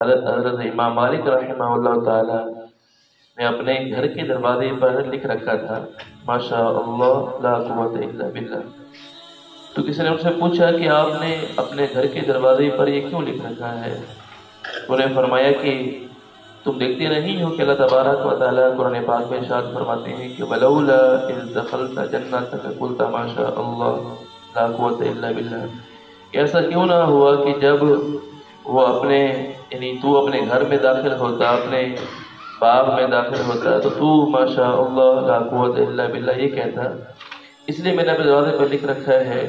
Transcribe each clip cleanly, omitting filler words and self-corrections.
حضرت امام مالک رحمہ اللہ تعالی نے اپنے گھر کے دروازے پر لکھ رکھا تھا ماشاء اللہ لا قوت الا باللہ۔ تو کسی نے ان سے پوچھا کہ آپ نے اپنے گھر کے دروازے پر یہ کیوں لکھ رکھا ہے؟ انہوں نے فرمایا کہ تم دیکھتے نہیں ہو کہ اللہ تبارک و تعالیٰ قرآن پاک میں ارشاد فرماتے ہیں کہ ولولا اذ دخلت جنتک قلت ما شاء اللہ لا قوت الا باللہ۔ ایسا کیوں نہ ہوا کہ جب وہ اپنے یعنی تو اپنے گھر میں داخل ہوتا، اپنے باغ میں داخل ہوتا تو تو ما شاء اللہ لا قوت الا باللہ یہ کہتا۔ اس لیے میں نے اپنے دروازے پر لکھ رکھا ہے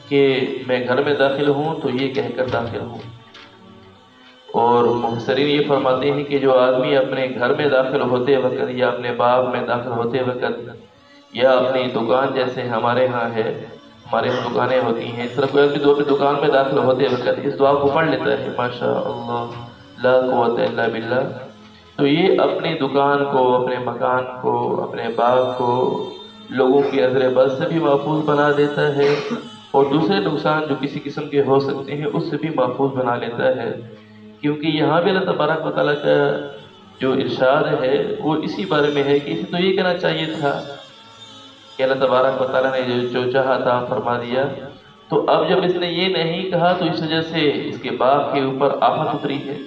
کہ میں گھر میں داخل ہوں تو یہ کہہ کر داخل ہوں۔ اور مفسرین یہ فرماتے ہیں کہ جو آدمی اپنے گھر میں داخل ہوتے وقت یا اپنے باغ میں داخل ہوتے وقت یا اپنی دکان جیسے ہمارے ہاں ہے، ہمارے یہاں دکانیں ہوتی ہیں، اس طرح کوئی آدمی اپنی دکان میں داخل ہوتے وقت اس دعا کو پڑھ لیتا ہے ماشاء اللہ لا قوت الا باللہ، تو یہ اپنی دکان کو، اپنے مکان کو، اپنے باغ کو لوگوں کی نظر بد سے بھی محفوظ بنا دیتا ہے اور دوسرے نقصان جو کسی قسم کے ہو سکتے ہیں اس سے بھی محفوظ بنا لیتا ہے۔ کیونکہ یہاں بھی اللہ تبارک و تعالیٰ کا جو ارشاد ہے وہ اسی بارے میں ہے کہ اسے تو یہ کہنا چاہیے تھا کہ اللہ تبارک و تعالیٰ نے جو چاہا تھا فرما دیا، تو اب جب اس نے یہ نہیں کہا تو اس وجہ سے اس کے باغ کے اوپر آفت اتری ہے۔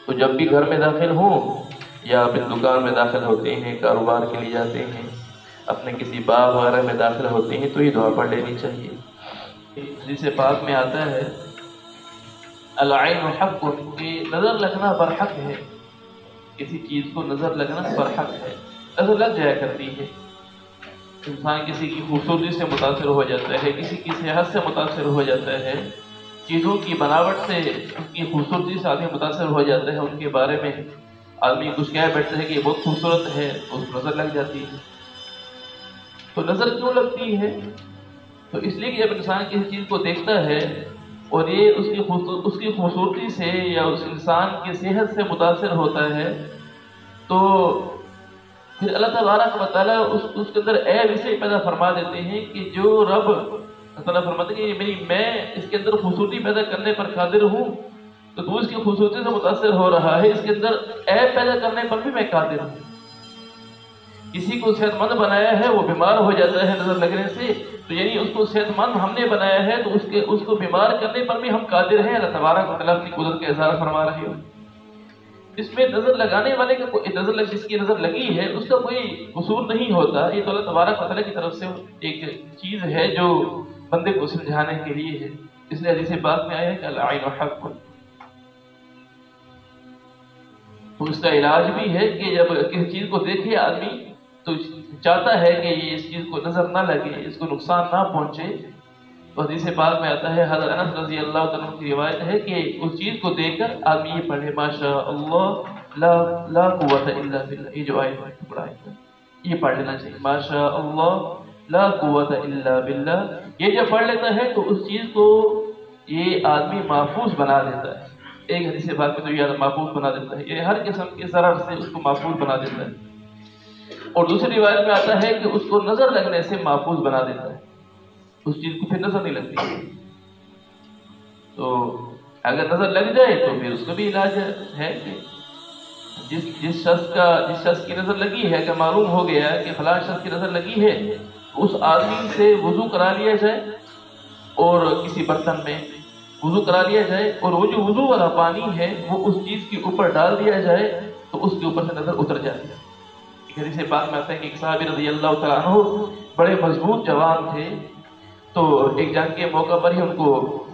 تو جب بھی گھر میں داخل ہوں یا اپنی دکان میں داخل ہوتے ہیں، کاروبار کے لیے جاتے ہیں، اپنے کسی باغ وغیرہ میں داخل ہوتے ہیں تو یہ دعا پڑھ لینی چاہیے۔ حدیث پاک میں آتا ہے العین حق، کہ نظر لگنا برحق ہے، کسی چیز کو نظر لگنا برحق ہے، نظر لگ جایا کرتی ہے۔ انسان کسی کی خوبصورتی سے متاثر ہو جاتا ہے، کسی کی صحت سے متاثر ہو جاتا ہے، چیزوں کی بناوٹ سے، ان کی خوبصورتی سے آدمی متاثر ہو جاتا ہے، ان کے بارے میں آدمی کچھ کہہ بیٹھتا ہے کہ یہ بہت خوبصورت ہے، اس کو نظر لگ جاتی ہے۔ تو نظر کیوں لگتی ہے؟ تو اس لیے کہ جب انسان کسی چیز کو دیکھتا ہے اور یہ اس کی خوبصورتی سے یا اس انسان کی صحت سے متاثر ہوتا ہے تو پھر اللہ تبارک و تعالیٰ اس کے اندر عیب اسے پیدا فرما دیتے ہیں کہ جو رب اللہ تعالیٰ فرماتے ہیں کہ میں اس کے اندر خوبصورتی پیدا کرنے پر قادر ہوں تو تو اس کی خوبصورتی سے متاثر ہو رہا ہے، اس کے اندر عیب پیدا کرنے پر بھی میں قادر ہوں۔ کسی کو صحت مند بنایا ہے، وہ بیمار ہو جاتا ہے نظر لگنے سے، تو یعنی اس کو صحت مند ہم نے بنایا ہے تو اس کو بیمار کرنے پر بھی ہم قادر ہیں۔ اللہ تبارک و تعالیٰ اپنی قدرت کا اظہار فرما رہے ہو۔ اس میں نظر لگانے والے کا کوئی جس کی نظر لگی ہے اس کا کوئی قصور نہیں ہوتا، یہ تو اللہ تبارک و تعالیٰ کی طرف سے ایک چیز ہے جو بندے کو سمجھانے کے لیے ہے۔ اس لیے حدیث پاک میں آیا ہے کہ العین حق، تو اس کا علاج بھی ہے کہ جب کسی چیز کو دیکھے آدمی تو چاہتا ہے کہ یہ اس چیز کو نظر نہ لگے، اس کو نقصان نہ پہنچے، تو حدیث پاک میں آتا ہے، حضرت انس رضی اللہ تعالیٰ کی روایت ہے کہ اس چیز کو دیکھ کر آدمی یہ پڑھے ماشاء اللہ لا قوت الا باللہ، یہ جو آیت ہے ٹکڑا ہے یہ پڑھ لینا چاہیے، ماشاء اللہ لا قوت الا باللہ۔ یہ جب پڑھ لیتا ہے تو اس چیز کو یہ آدمی محفوظ بنا دیتا ہے۔ ایک حدیث پاک میں تو یہ محفوظ بنا دیتا ہے، یہ ہر قسم کے ضرر سے اس کو محفوظ بنا دیتا ہے۔ اور دوسری روایت میں آتا ہے کہ اس کو نظر لگنے سے محفوظ بنا دیتا ہے، اس چیز کو پھر نظر نہیں لگتی۔ تو اگر نظر لگ جائے تو پھر اس کا بھی علاج ہے کہ جس شخص کی نظر لگی ہے، کہ معلوم ہو گیا کہ فلاں شخص کی نظر لگی ہے، اس آدمی سے وضو کرا لیا جائے اور کسی برتن میں وضو کرا لیا جائے اور وہ جو وضو والا پانی ہے وہ اس چیز کے اوپر ڈال دیا جائے تو اس کے اوپر سے نظر اتر جائے۔ حدیث پاک میں آتا ہے کہ ایک صحابی رضی اللہ تعالیٰ عنہ بڑے مضبوط جوان تھے، تو ایک جنگ کے موقع پر ہی ان کو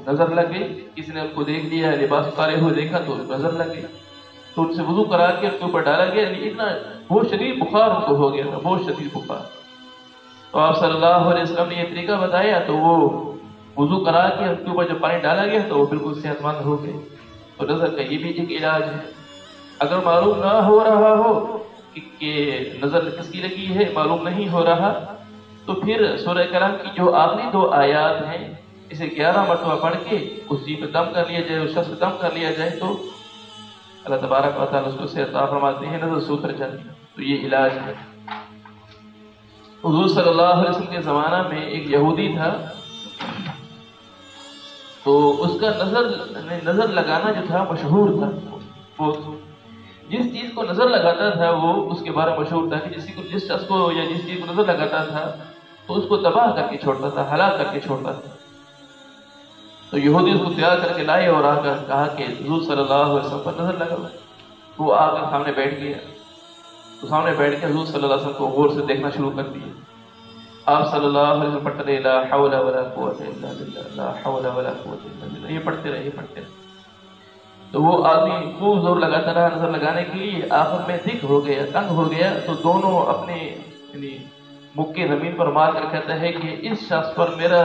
نظر لگ گئی، کسی نے ان کو دیکھ لیا، لباس اتارے ہوئے دیکھا تو نظر لگ گئی، تو ان سے وضو کرا کے ان کے اوپر ڈالا گیا، یعنی اتنا بہت شدید بخار ان کو ہو گیا تھا، بہت شدید بخار۔ تو آپ صلی اللہ علیہ وسلم نے یہ طریقہ بتایا تو وہ وضو کرا کے ان کے اوپر جب پانی ڈالا گیا تو وہ بالکل صحت مند ہو گئے۔ تو نظر کا یہ بھی ایک علاج ہے۔ اگر معلوم نہ ہو رہا ہو کہ نظر کس کی لگی ہے، معلوم نہیں ہو رہا، تو پھر سورہ کلام کی جو آخری 2 آیات ہیں اسے 11 مرتبہ پڑھ کے اس چیز پہ دم کر لیا جائے، اس شخص پہ دم کر لیا جائے تو اللہ تبارک و تعالیٰ اس کو صحت عطا فرماتے ہیں، نظر سے اتر جاتی ہے۔ تو یہ علاج ہے۔ حضور صلی اللہ علیہ وسلم کے زمانہ میں ایک یہودی تھا، تو اس کا نظر لگانا جو تھا مشہور تھا، وہ جس چیز کو نظر لگاتا تھا وہ اس کے بارے میں مشہور تھا کہ جس شخص کو یا جس چیز کو نظر لگاتا تھا تو اس کو تباہ کر کے چھوڑتا تھا، ہلاک کر کے چھوڑتا تھا۔ تو یہودی اس کو تیار کر کے لائے اور آ کر کہا کہ حضور صلی اللہ علیہ وسلم پر نظر لگا۔ وہ آ کر سامنے بیٹھ گیا، تو سامنے بیٹھ کے حضور صلی اللہ علیہ وسلم کو غور سے دیکھنا شروع کر دیا۔ آپ صلی اللہ علیہ وسلم پڑھتے رہے لا حول ولا قوت الا باللہ، لا حول ولا قوت الا باللہ، یہ پڑھتے رہے۔ تو وہ آدمی خوب زور لگاتا رہا نظر لگانے کے لیے، آخر میں دکھ ہو گیا، تنگ ہو گیا، تو دونوں اپنے یعنی مکے زمین پر مار کر کہتا ہے کہ اس شخص پر میرا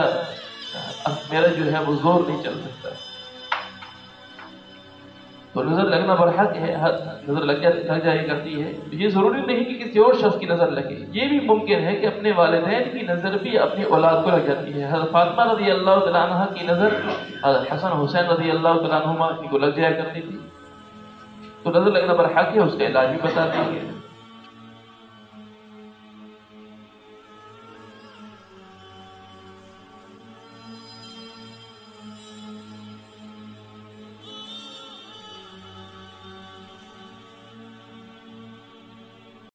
جو ہے وہ زور نہیں چل سکتا۔ تو نظر لگنا برحق ہے، نظر لگ جائے کرتی ہے۔ یہ ضروری نہیں کہ کسی اور شخص کی نظر لگے، یہ بھی ممکن ہے کہ اپنے والدین کی نظر بھی اپنی اولاد کو لگ جاتی ہے۔ حضرت فاطمہ رضی اللہ تعالیٰ عنہ کی نظر حضرت حسن حسین رضی اللہ تعالیٰ عنہما کو لگ جایا کرتی تھی۔ تو نظر لگنا برحق ہے، اس کا علاج بھی بتاتی ہے۔